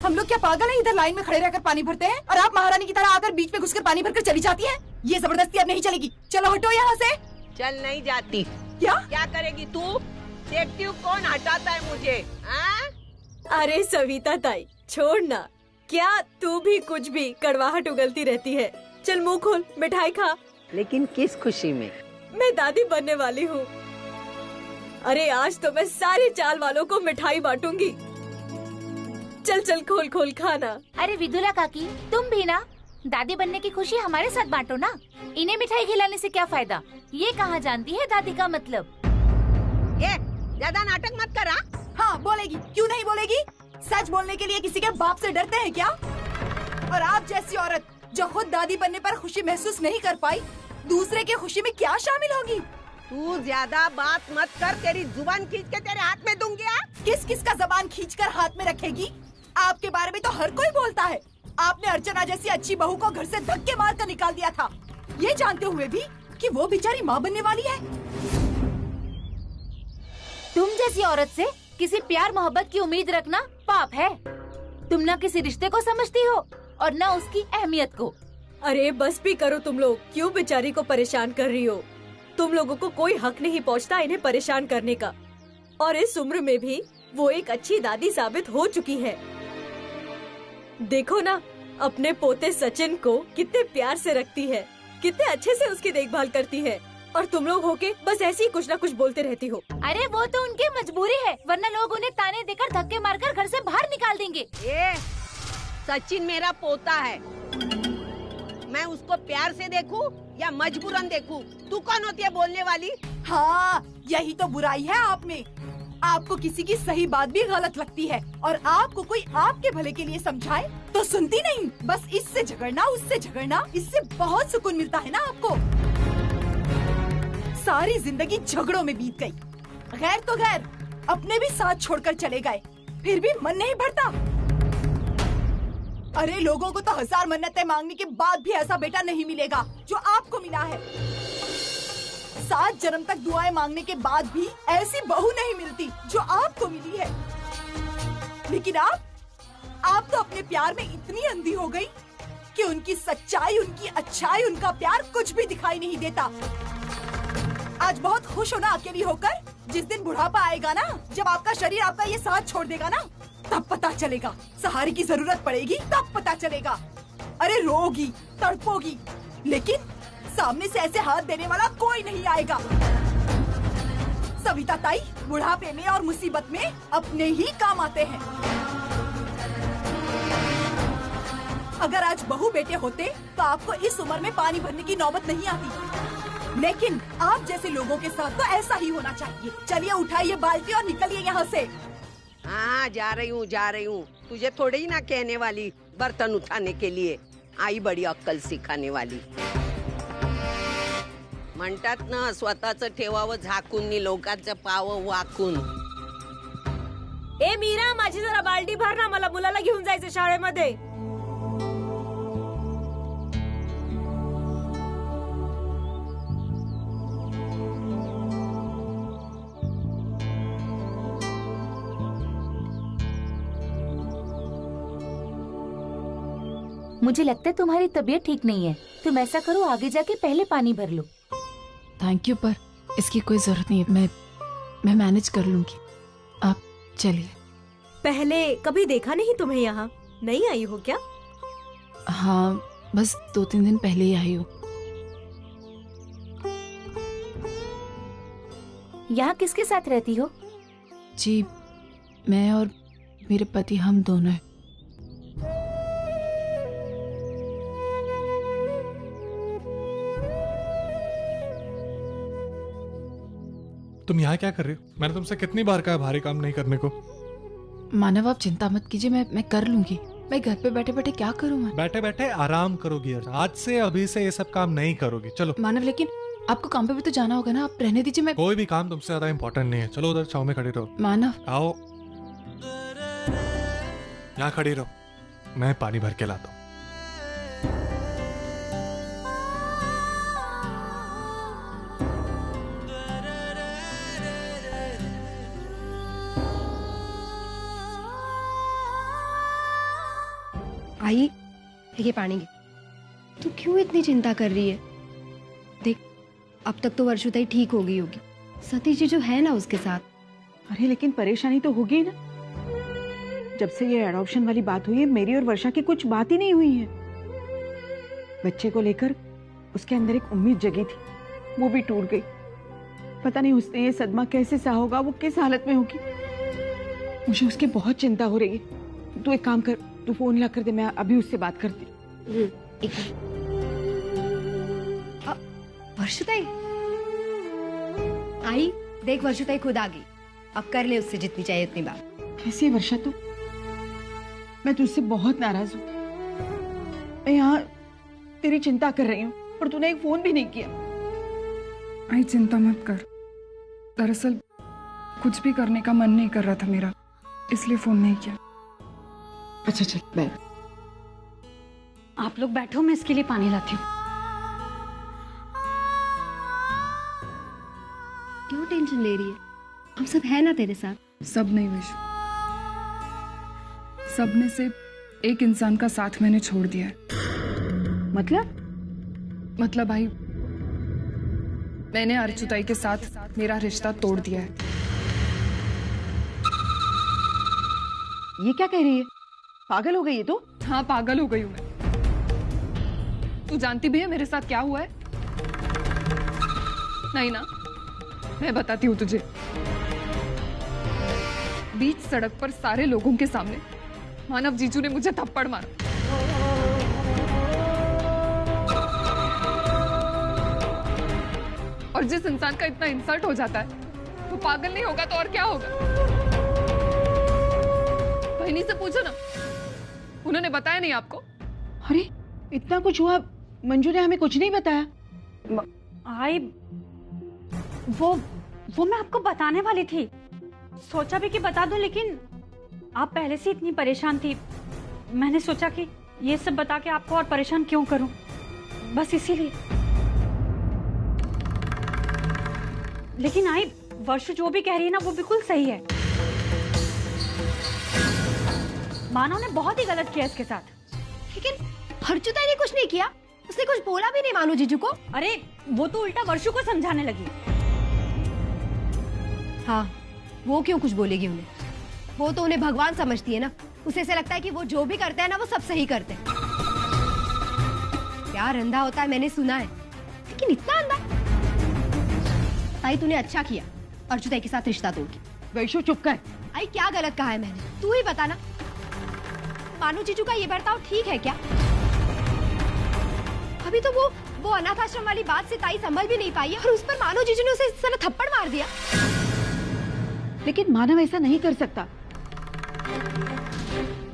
हम लोग क्या पागल हैं? इधर लाइन में खड़े रहकर पानी भरते हैं और आप महारानी की तरह आकर बीच में घुसकर पानी भरकर चली जाती हैं। ये जबरदस्ती अब नहीं चलेगी। चलो हटो यहाँ से। चल नहीं जाती। क्या करेगी तू? देखती हूँ कौन हटाता है मुझे। अरे सविता ताई छोड़ ना, क्या तू भी कुछ भी कड़वाहट उगलती रहती है। चल मुंह खोल, मिठाई खा। लेकिन किस खुशी में? मैं दादी बनने वाली हूँ। अरे आज तो मैं सारे चाल वालों को मिठाई बांटूंगी। चल चल खोल खोल खाना। अरे विदुला काकी, तुम भी ना दादी बनने की खुशी हमारे साथ बांटो ना। इन्हें मिठाई खिलाने से क्या फायदा? ये कहाँ जानती है दादी का मतलब। ज्यादा नाटक मत करा। हाँ बोलेगी, क्यों नहीं बोलेगी? सच बोलने के लिए किसी के बाप से डरते हैं क्या? और आप जैसी औरत जो खुद दादी बनने पर खुशी महसूस नहीं कर पाई, दूसरे की खुशी में क्या शामिल होगी? तू ज्यादा बात मत कर, तेरी जुबान खींच के तेरे हाथ में दूंगी। किस किस का जबान खींचकर हाथ में रखेगी? आपके बारे में तो हर कोई बोलता है। आपने अर्चना जैसी अच्छी बहू को घर से धक्के मार कर निकाल दिया था, ये जानते हुए भी कि वो बेचारी माँ बनने वाली है। तुम जैसी औरत से किसी प्यार मोहब्बत की उम्मीद रखना पाप है। तुम ना किसी रिश्ते को समझती हो और ना उसकी अहमियत को। अरे बस भी करो तुम लोग, क्यों बेचारी को परेशान कर रही हो? तुम लोगों को कोई हक नहीं पहुंचता इन्हें परेशान करने का। और इस उम्र में भी वो एक अच्छी दादी साबित हो चुकी है। देखो ना, अपने पोते सचिन को कितने प्यार से रखती है, कितने अच्छे से उसकी देखभाल करती है। और तुम लोग होके बस ऐसे ही कुछ ना कुछ बोलते रहती हो। अरे वो तो उनकी मजबूरी है, वरना लोग उन्हें ताने देकर धक्के मारकर घर से बाहर निकाल देंगे। सचिन मेरा पोता है, मैं उसको प्यार से देखूं या मजबूरन देखूं? तू कौन होती है बोलने वाली? हाँ, यही तो बुराई है आप में। आपको किसी की सही बात भी गलत लगती है और आपको कोई आपके भले के लिए समझाए तो सुनती नहीं। बस इससे झगड़ना, उससे झगड़ना, इससे बहुत सुकून मिलता है ना आपको। सारी जिंदगी झगड़ों में बीत गई। गैर तो गैर, अपने भी साथ छोड़कर चले गए, फिर भी मन नहीं भरता। अरे लोगों को तो 1000 मन्नतें मांगने के बाद भी ऐसा बेटा नहीं मिलेगा जो आपको मिला है। 7 जन्म तक दुआएं मांगने के बाद भी ऐसी बहू नहीं मिलती जो आपको मिली है। लेकिन आप तो अपने प्यार में इतनी अंधी हो गई कि उनकी सच्चाई, उनकी अच्छाई, उनका प्यार कुछ भी दिखाई नहीं देता। आज बहुत खुश हो ना अकेली होकर? जिस दिन बुढ़ापा आएगा ना, जब आपका शरीर आपका ये साथ छोड़ देगा ना, तब पता चलेगा। सहारे की जरूरत पड़ेगी तब पता चलेगा। अरे रोगी, तड़पोगी, लेकिन सामने से ऐसे हाथ देने वाला कोई नहीं आएगा। सविता ताई बुढ़ापे में और मुसीबत में अपने ही काम आते हैं। अगर आज बहू बेटे होते तो आपको इस उम्र में पानी भरने की नौबत नहीं आती। लेकिन आप जैसे लोगों के साथ तो ऐसा ही होना चाहिए। चलिए उठाइए बाल्टी और निकलिए यहाँ से। हाँ जा रही हूँ। तुझे थोड़ी ही ना कहने वाली बर्तन उठाने के लिए, आई बड़ी अक्कल सिखाने वाली। म्हणतात ना, स्वतःच ठेवावं झाकून नि लोकांचं पाव वाकून। ए मीरा, माझी जरा बाल्टी भर ना, मला मुलाला घेऊन जायचं शाळेमध्ये। मुझे लगता है तुम्हारी तबीयत ठीक नहीं है। तुम ऐसा करो, आगे जाके पहले पानी भर लो। थैंक यू, पर इसकी कोई जरूरत नहीं है। मैं मैनेज कर लूंगी। आप चलिए। पहले कभी देखा नहीं तुम्हें यहाँ? नहीं आई हो क्या? हाँ, बस 2-3 दिन पहले ही आई हूँ। यहाँ किसके साथ रहती हो? जी, मैं और मेरे पति, हम दोनों हैं। तुम यहाँ क्या कर रही हो? मैंने तुमसे कितनी बार कहा भारी काम नहीं करने को। मानव आप चिंता मत कीजिए, मैं कर लूंगी। मैं घर पे बैठे बैठे क्या करूँ? बैठे बैठे आराम करोगी। आज से, अभी से ये सब काम नहीं करोगी। चलो। मानव, लेकिन आपको काम पे भी तो जाना होगा ना, आप रहने दीजिए। मैं कोई भी काम तुमसे ज्यादा इम्पोर्टेंट नहीं है। चलो उधर छाव में खड़ी रहो। मानव आओ, यहाँ खड़ी रहो, मैं पानी भर के लाता हूँ। आई, ये पानी तू क्यों इतनी चिंता कर रही है? देख, अब तक तो वर्षुताई ठीक हो गई होगी, सतीश जी जो है ना उसके साथ। अरे लेकिन परेशानी तो होगी ना। जब से ये एडॉप्शन वाली बात हुई है, मेरी और वर्षा की कुछ बात ही नहीं हुई है। बच्चे को लेकर उसके अंदर एक उम्मीद जगी थी, वो भी टूट गई। पता नहीं उसने ये सदमा कैसे सहा होगा, वो किस हालत में होगी। मुझे उसकी बहुत चिंता हो रही है। तू एक काम कर, तू फोन ला कर दे, मैं अभी उससे बात करती। एक वर्षुताई आई, देख वर्षुताई खुद आ गई। अब कर ले उससे जितनी चाहिए उतनी बात। कैसी है वर्षा तू? मैं तुझसे बहुत नाराज हूँ। मैं यहाँ तेरी चिंता कर रही हूँ और तूने एक फोन भी नहीं किया। आई चिंता मत कर, दरअसल कुछ भी करने का मन नहीं कर रहा था मेरा, इसलिए फोन नहीं किया। अच्छा चल बैठ। आप लोग बैठो, मैं इसके लिए पानी लाती हूँ। क्यों टेंशन ले रही है? हम सब है ना तेरे साथ। सब नहीं विशु, सब में से एक इंसान का साथ मैंने छोड़ दिया है। मतलब आई, मैंने अर्चुताई के साथ मेरा रिश्ता तोड़ दिया है। ये क्या कह रही है? पागल हो गई है तो? हाँ पागल हो गई हूँ मैं। तू जानती भी है मेरे साथ क्या हुआ है? नहीं ना, मैं बताती हूँ तुझे। बीच सड़क पर सारे लोगों के सामने मानव जीजू ने मुझे थप्पड़ मारा। और जिस इंसान का इतना इंसल्ट हो जाता है वो पागल नहीं होगा तो और क्या होगा? बहनी से पूछो ना, उन्होंने बताया नहीं आपको? अरे इतना कुछ हुआ, मंजू ने हमें कुछ नहीं बताया। आई, वो मैं आपको बताने वाली थी, सोचा भी कि बता दूं, लेकिन आप पहले से इतनी परेशान थी, मैंने सोचा कि ये सब बता के आपको और परेशान क्यों करूं, बस इसीलिए। लेकिन आई, वर्षु जो भी कह रही है ना वो बिल्कुल सही है। मानव ने बहुत ही गलत किया इसके साथ। लेकिन अर्चुताई ने कुछ नहीं किया, उसने कुछ बोला भी नहीं मानो जीजू को। अरे वो तो उल्टा वर्षु को समझाने लगी। हाँ, वो क्यों कुछ बोलेगी उन्हें? वो तो उन्हें भगवान समझती है ना। उसे ऐसा लगता है कि वो जो भी करते हैं ना वो सब सही करते हैं। प्यार अंधा होता है मैंने सुना है, लेकिन इतना अंधा? ताई तूने अच्छा किया अर्चुताई के साथ रिश्ता तोड़ के। वैशु चुप कर। आई क्या गलत कहा है मैंने, तू ही बता ना। मानू जीजू का ये बर्ताव ठीक है क्या? अभी तो वो अनाथ आश्रम वाली बात से ताई संभल भी नहीं पाई है और उस पर मानू जीजू ने उसे इस तरह थप्पड़ मार दिया। लेकिन मानव ऐसा नहीं कर सकता।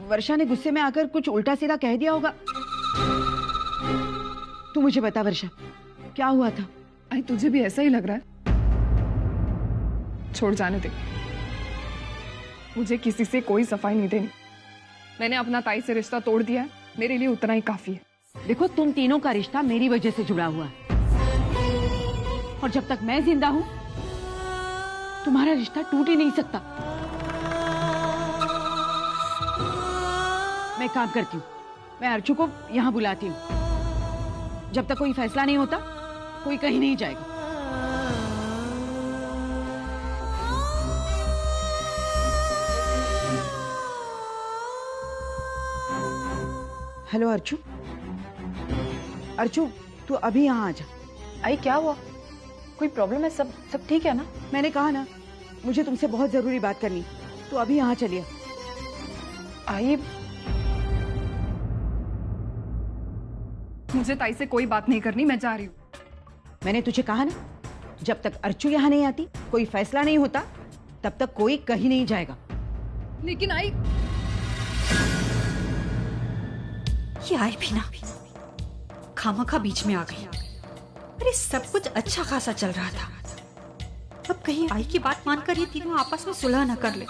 वर्षा ने गुस्से में आकर कुछ उल्टा सीधा कह दिया होगा। तू मुझे बता वर्षा, क्या हुआ था? आई तुझे भी ऐसा ही लग रहा है? छोड़ जाने दे, मुझे किसी से कोई सफाई नहीं देनी। मैंने अपना ताई से रिश्ता तोड़ दिया है, मेरे लिए उतना ही काफी है। देखो तुम तीनों का रिश्ता मेरी वजह से जुड़ा हुआ है और जब तक मैं जिंदा हूं तुम्हारा रिश्ता टूट ही नहीं सकता। मैं काम करती हूँ, मैं अर्चू को यहाँ बुलाती हूँ। जब तक कोई फैसला नहीं होता कोई कहीं नहीं जाएगा। हेलो अर्चू। अर्चू तू अभी यहाँ आ जा। आई क्या हुआ? कोई प्रॉब्लम है? सब ठीक है ना? मैंने कहा ना मुझे तुमसे बहुत जरूरी बात करनी, तो अभी यहाँ चलिए। आई मुझे ताई से कोई बात नहीं करनी, मैं जा रही हूँ। मैंने तुझे कहा ना जब तक अर्चू यहाँ नहीं आती कोई फैसला नहीं होता, तब तक कोई कहीं नहीं जाएगा। लेकिन आई ये आई भी ना खामखा बीच में आ गई। अरे सब कुछ अच्छा खासा चल रहा था, अब कहीं आई की बात मानकर ये तीनों आपस में सुलह न कर ले,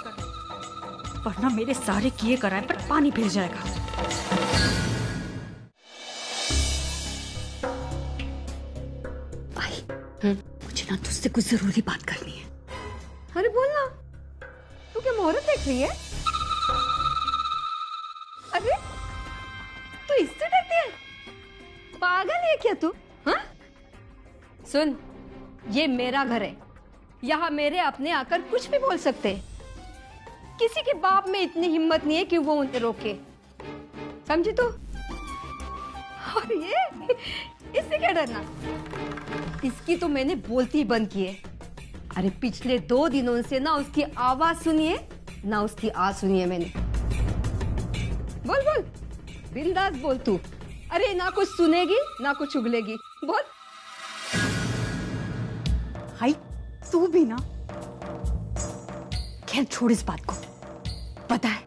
वरना मेरे सारे किए कराए पर पानी फिर जाएगा। आई मुझे ना तुझसे कुछ जरूरी बात करनी है। अरे बोल ना, तू क्या मुहूर्त देख रही है? अरे तू इससे डरती है? पागल है क्या तू? हाँ? सुन, ये मेरा घर है, यहाँ मेरे अपने आकर कुछ भी बोल सकते हैं। किसी के बाप में इतनी हिम्मत नहीं है कि वो उन्हें रोके, समझी तू? और ये इससे क्या डरना? इसकी तो मैंने बोलती ही बंद की है। अरे पिछले 2 दिनों से ना उसकी आवाज सुनिए ना उसकी आवाज सुनिए मैंने। बोल बोल, बिंदास बोल तू। अरे ना कुछ सुनेगी ना कुछ उगलेगी, बोल। हाय, तू भी ना। खैर छोड़ इस बात को। पता है,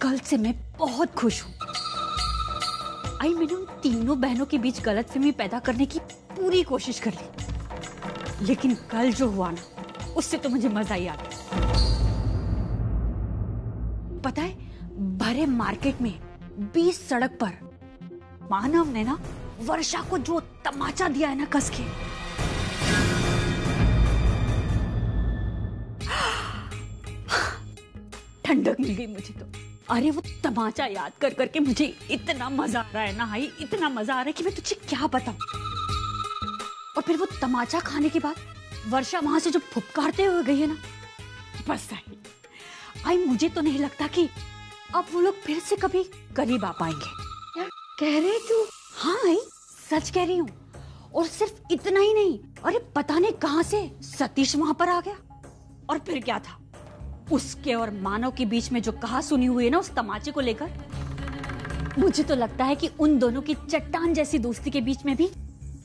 कल से मैं बहुत खुश हूँ। आई मैंने उन तीनों बहनों के बीच गलतफहमी पैदा करने की पूरी कोशिश कर ली, लेकिन कल जो हुआ ना, उससे तो मुझे मजा ही आ गया। पता है, भरे मार्केट में 20 सड़क पर मानव ने ना वर्षा को जो तमाचा दिया है ना कस के, ठंडक मिल गई मुझे तो। अरे वो तमाचा याद कर करके मुझे इतना मजा आ रहा है ना भाई, इतना मजा आ रहा है कि मैं तुझे क्या बताऊं। और फिर वो तमाचा खाने के बाद वर्षा वहां से जो फुफकारते हुए गई है ना, बस आई मुझे तो नहीं लगता कि अब वो लोग फिर से कभी करीब आ पाएंगे। क्या कह रहे तू? हाँ आई सच कह रही हूँ। और सिर्फ इतना ही नहीं, अरे पता नहीं कहां से सतीश वहां पर आ गया। और फिर क्या था, उसके और मानव के बीच में जो कहा सुनी हुई है ना उस तमाचे को लेकर, मुझे तो लगता है कि उन दोनों की चट्टान जैसी दोस्ती के बीच में भी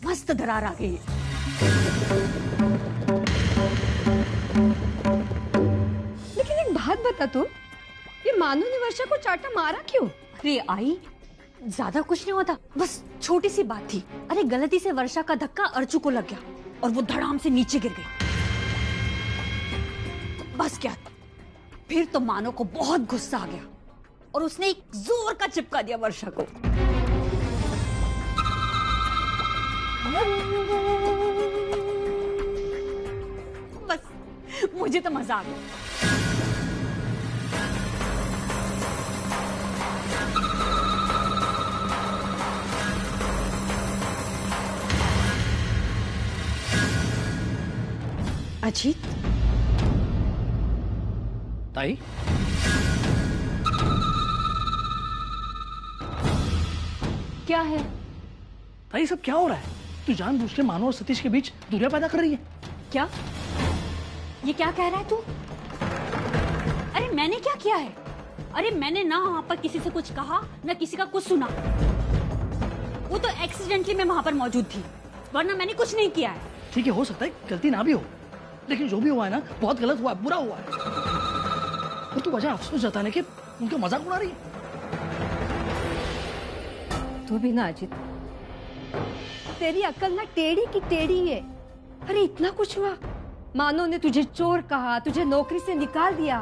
मस्त दरार आ गई है। लेकिन एक बात बता तू, ये मानव ने वर्षा को चाटा मारा क्यों? अरे आई, ज्यादा कुछ नहीं होता, बस छोटी सी बात थी। अरे गलती से वर्षा का धक्का अर्चू को लग गया और वो धड़ाम से नीचे गिर गई। बस क्या, फिर तो मानव को बहुत गुस्सा आ गया और उसने एक जोर का चिपका दिया वर्षा को। बस मुझे तो मजा आ गया। अजीत, ताई, क्या है? ताई सब क्या हो रहा है? तू जानबूझ के मानव और सतीश के बीच दूरियां पैदा कर रही है क्या? ये क्या कह रहा है तू? अरे मैंने क्या किया है? अरे मैंने ना वहां पर किसी से कुछ कहा ना किसी का कुछ सुना। वो तो एक्सीडेंटली मैं वहां पर मौजूद थी, वरना मैंने कुछ नहीं किया है। ठीक है, हो सकता है गलती ना भी हो, लेकिन जो भी हुआ है ना बहुत गलत हुआ है, बुरा हुआ है। और तू वजह अफसोस जताने के उनका मजाक उड़ा रही है। तू भी ना अजीत, तेरी अक्ल ना टेढ़ी की टेढ़ी है। अरे इतना कुछ हुआ, मानो ने तुझे चोर कहा, तुझे नौकरी से निकाल दिया,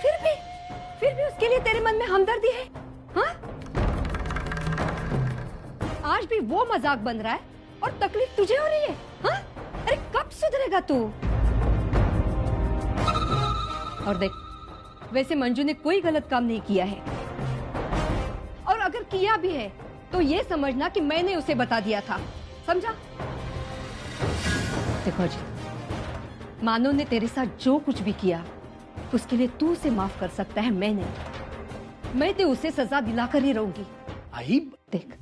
फिर भी उसके लिए तेरे मन में हमदर्दी है? हाँ? आज भी वो मजाक बन रहा है और तकलीफ तुझे हो रही है? हाँ? अरे कब सुधरेगा तू? और देख, वैसे मंजू ने कोई गलत काम नहीं किया है, और अगर किया भी है तो ये समझना कि मैंने उसे बता दिया था, समझा? देखो जी, मानो ने तेरे साथ जो कुछ भी किया उसके लिए तू उसे माफ कर सकता है, मैं नहीं। मैं तो उसे सजा दिलाकर ही रहूंगी। आई देख,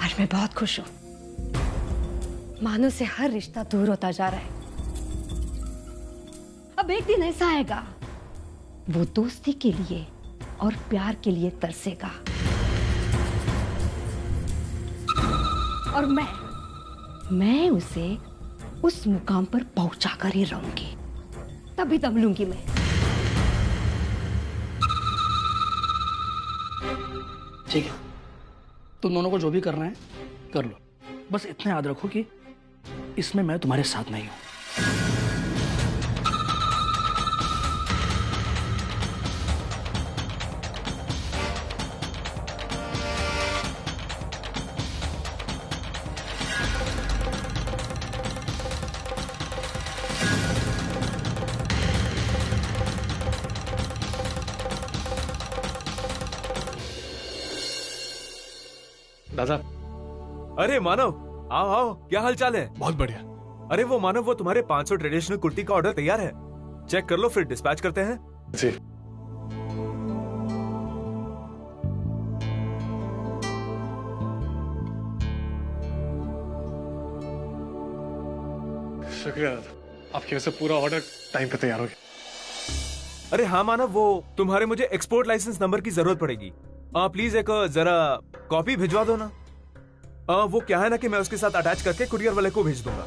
आज मैं बहुत खुश हूँ। मानो से हर रिश्ता दूर होता जा रहा है। अब एक दिन ऐसा आएगा, वो दोस्ती के लिए और प्यार के लिए तरसेगा, और मैं उसे उस मुकाम पर पहुंचा कर ही रहूंगी, तभी दम लूंगी मैं। ठीक है, तुम दोनों को जो भी करना है कर लो, बस इतना याद रखो कि इसमें मैं तुम्हारे साथ नहीं हूं। दादा। अरे मानव, आओ आओ, क्या हाल चाल है? बहुत बढ़िया। अरे वो मानव, वो तुम्हारे 500 ट्रेडिशनल कुर्ती का ऑर्डर तैयार है, चेक कर लो फिर डिस्पैच करते हैं। जी। शुक्रिया दादा, आपकी वजह से पूरा ऑर्डर टाइम पे तैयार हो गया। अरे हाँ मानव, वो तुम्हारे मुझे एक्सपोर्ट लाइसेंस नंबर की जरूरत पड़ेगी। प्लीज एक जरा कॉपी भिजवा दो ना। वो क्या है ना कि मैं उसके साथ अटैच करके कुरियर वाले को भेज दूंगा।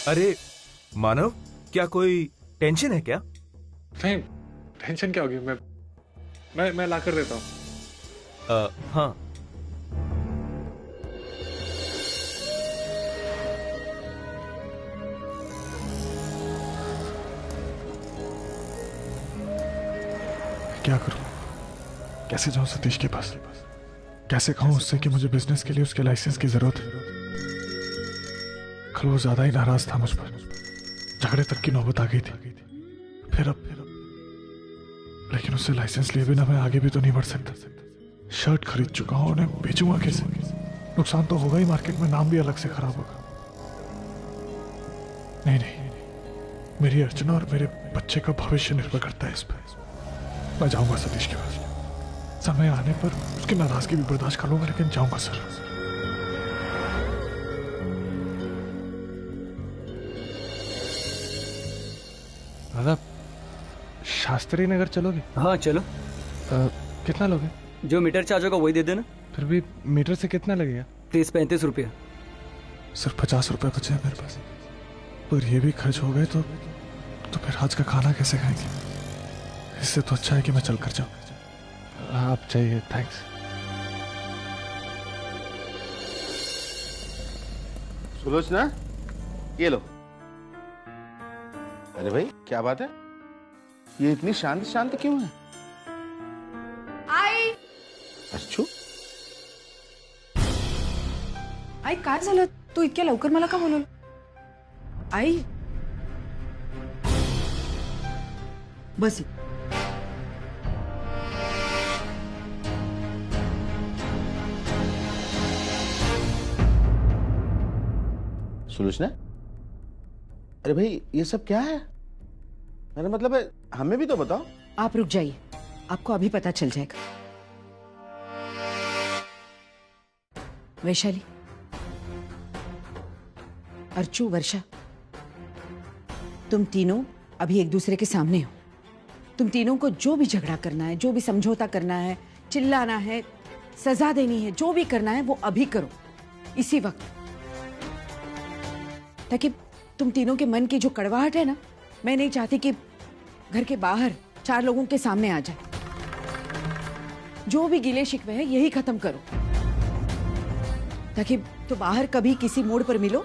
अरे मानव, क्या कोई टेंशन है क्या? नहीं, टेंशन क्या होगी, मैं ला कर देता हूँ। हाँ। क्या करूं, कैसे जाऊं सतीश के पास, कैसे कहूं उससे कि मुझे बिजनेस के लिए उसके लाइसेंस की जरूरत है। कल वो ज्यादा ही नाराज था मुझ पर, झगड़े तक की नौबत आ गई थी। फिर अब लेकिन उससे लाइसेंस लिए बिना मैं आगे भी तो नहीं बढ़ सकता। शर्ट खरीद चुका हूं, उन्हें बेचूंगा कैसे? नुकसान तो होगा ही, मार्केट में नाम भी अलग से खराब होगा। नहीं, मेरी अर्चना और मेरे बच्चे का भविष्य निर्भर करता है इस पर। मैं जाऊंगा सतीश के पास, समय आने पर उसकी नाराजगी भी बर्दाश्त कर लूंगा, लेकिन जाऊंगा सर। दादा, शास्त्री नगर चलोगे? हाँ चलो। कितना लोगे? जो मीटर चार्ज होगा वही दे देना। फिर भी मीटर से कितना लगेगा? 30-35 रुपया। सिर्फ 50 रुपए बचे हैं मेरे पास, पर ये भी खर्च हो गए तो फिर आज का खाना कैसे खाएंगे? इससे तो अच्छा है कि मैं चल कर जाऊं। आप चाहिए, थैंक्स। सुलोचना, ये लो। अरे भाई क्या बात है, ये इतनी शांत शांत क्यों है? आई अच्छू, आई काय झालं? तू इतक्या लवकर मला का बोलवलं? आई बस सुलोचना, अरे भाई ये सब क्या है? मेरा मतलब है हमें भी तो बताओ। आप रुक जाइए, आपको अभी पता चल जाएगा। वैशाली, अर्चू, वर्षा, तुम तीनों अभी एक दूसरे के सामने हो। तुम तीनों को जो भी झगड़ा करना है, जो भी समझौता करना है, चिल्लाना है, सजा देनी है, जो भी करना है वो अभी करो, इसी वक्त, ताकि तुम तीनों के मन की जो कड़वाहट है ना, मैं नहीं चाहती कि घर के बाहर 4 लोगों के सामने आ जाए। जो भी गिले शिकवे हैं यही खत्म करो, ताकि तो बाहर कभी किसी मोड़ पर मिलो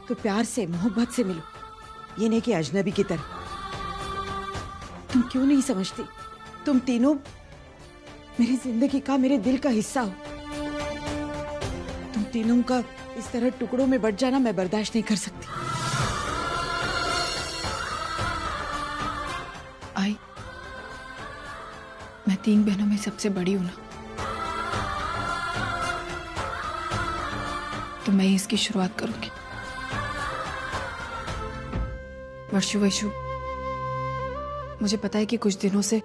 तो प्यार से, मोहब्बत से मिलो, ये नहीं कि अजनबी की तरह। तुम क्यों नहीं समझती? तुम तीनों मेरी जिंदगी का, मेरे दिल का हिस्सा हो। तुम तीनों का इस तरह टुकड़ों में बट जाना मैं बर्दाश्त नहीं कर सकती। आई, मैं 3 बहनों में सबसे बड़ी हूं ना, तो मैं ही इसकी शुरुआत करूंगी। वैशु, मुझे पता है कि कुछ दिनों से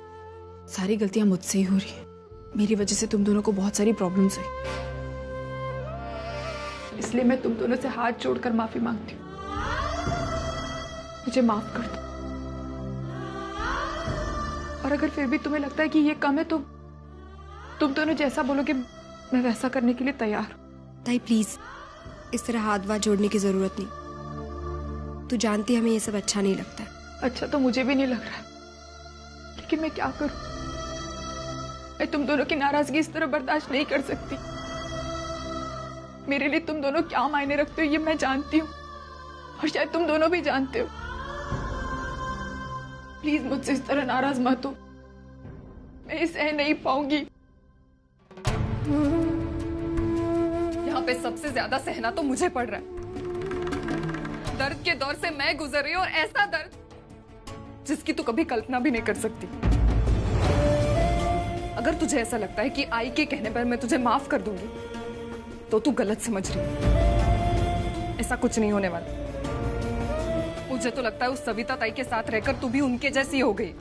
सारी गलतियां मुझसे ही हो रही हैं। मेरी वजह से तुम दोनों को बहुत सारी प्रॉब्लम्स हुई, इसलिए मैं तुम दोनों से हाथ जोड़कर माफी मांगती हूँ। मुझे माफ कर दो, और अगर फिर भी तुम्हें लगता है कि ये कम है तो तुम दोनों जैसा बोलोगे मैं वैसा करने के लिए तैयार हूँ। ताई प्लीज, इस तरह हाथ वाथ जोड़ने की जरूरत नहीं। तू जानती हमें ये सब अच्छा नहीं लगता है। अच्छा तो मुझे भी नहीं लग रहा, लेकिन मैं क्या करूं? मैं तुम दोनों की नाराजगी इस तरह बर्दाश्त नहीं कर सकती। मेरे लिए तुम दोनों क्या मायने रखते हो ये मैं जानती हूँ, और शायद तुम दोनों भी जानते हो। प्लीज मुझसे इस तरह नाराज मत हो, मैं सह नहीं पाऊंगी। यहाँ पे सबसे ज्यादा सहना तो मुझे पड़ रहा है। दर्द के दौर से मैं गुजर रही हूँ, और ऐसा दर्द जिसकी तू कभी कल्पना भी नहीं कर सकती। अगर तुझे ऐसा लगता है कि आई के कहने पर मैं तुझे माफ कर दूंगी तो तू गलत समझ रही है। ऐसा कुछ नहीं होने वाला। मुझे तो लगता है उस सविता ताई के साथ रहकर तू भी उनके जैसी हो गई।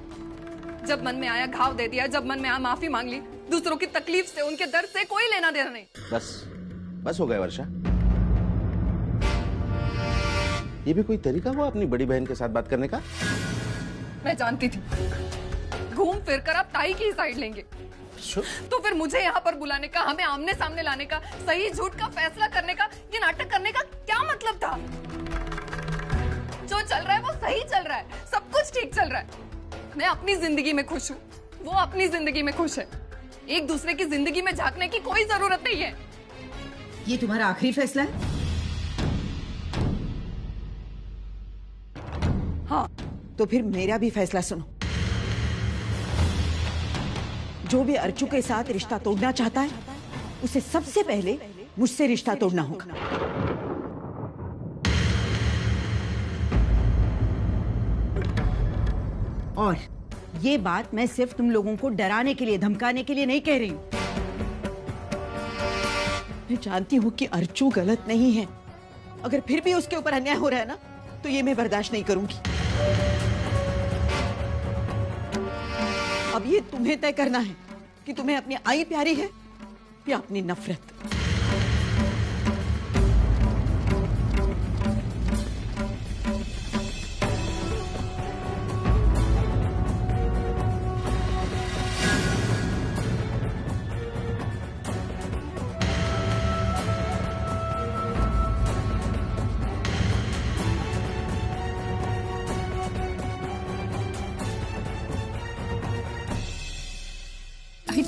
जब मन में आया घाव दे दिया, जब मन में आया माफी मांग ली। दूसरों की तकलीफ से, उनके दर्द से कोई लेना देना नहीं। बस हो गया वर्षा। ये भी कोई तरीका हुआ अपनी बड़ी बहन के साथ बात करने का? मैं जानती थी घूम फिर कर आप ताई की साइड लेंगे, तो फिर मुझे यहाँ पर बुलाने का, हमें आमने सामने लाने का, सही झूठ का फैसला करने का, ये नाटक करने का क्या मतलब था? जो चल रहा है वो सही चल रहा है, सब कुछ ठीक चल रहा है। मैं अपनी जिंदगी में खुश हूँ, वो अपनी जिंदगी में खुश है। एक दूसरे की जिंदगी में झांकने की कोई जरूरत नहीं है। ये तुम्हारा आखिरी फैसला है? हाँ, तो फिर मेरा भी फैसला सुनो। जो भी अर्चू के साथ रिश्ता तोड़ना चाहता है, उसे सबसे पहले मुझसे रिश्ता तोड़ना होगा। और ये बात मैं सिर्फ तुम लोगों को डराने के लिए, धमकाने के लिए नहीं कह रही हूं। मैं जानती हूं कि अर्चू गलत नहीं है। अगर फिर भी उसके ऊपर अन्याय हो रहा है ना, तो ये मैं बर्दाश्त नहीं करूंगी। अब ये तुम्हें तय करना है कि तुम्हें अपनी आई प्यारी है या अपनी नफरत।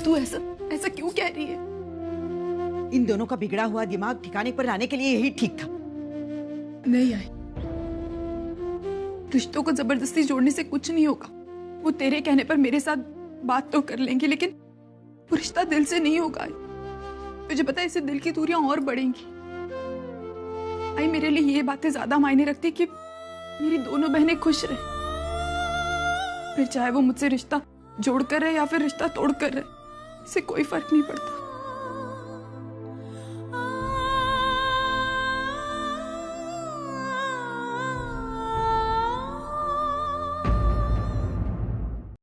तू ऐसा क्यों कह रही है? इन दोनों का बिगड़ा हुआ दिमाग ठिकाने पर लाने के लिए यही ठीक था। नहीं आई, रिश्तों को जबरदस्ती जोड़ने से कुछ नहीं होगा। वो तेरे कहने पर मेरे साथ बात तो कर लेंगे, लेकिन वो रिश्ता दिल से नहीं होगा। तुझे पता है इससे दिल की दूरियां और बढ़ेंगी। आई, मेरे लिए ये बातें ज्यादा मायने रखती कि मेरी दोनों बहनें खुश रहे, फिर चाहे वो मुझसे रिश्ता जोड़ कर रहे या फिर रिश्ता तोड़ कर रहे, इससे कोई फर्क नहीं पड़ता।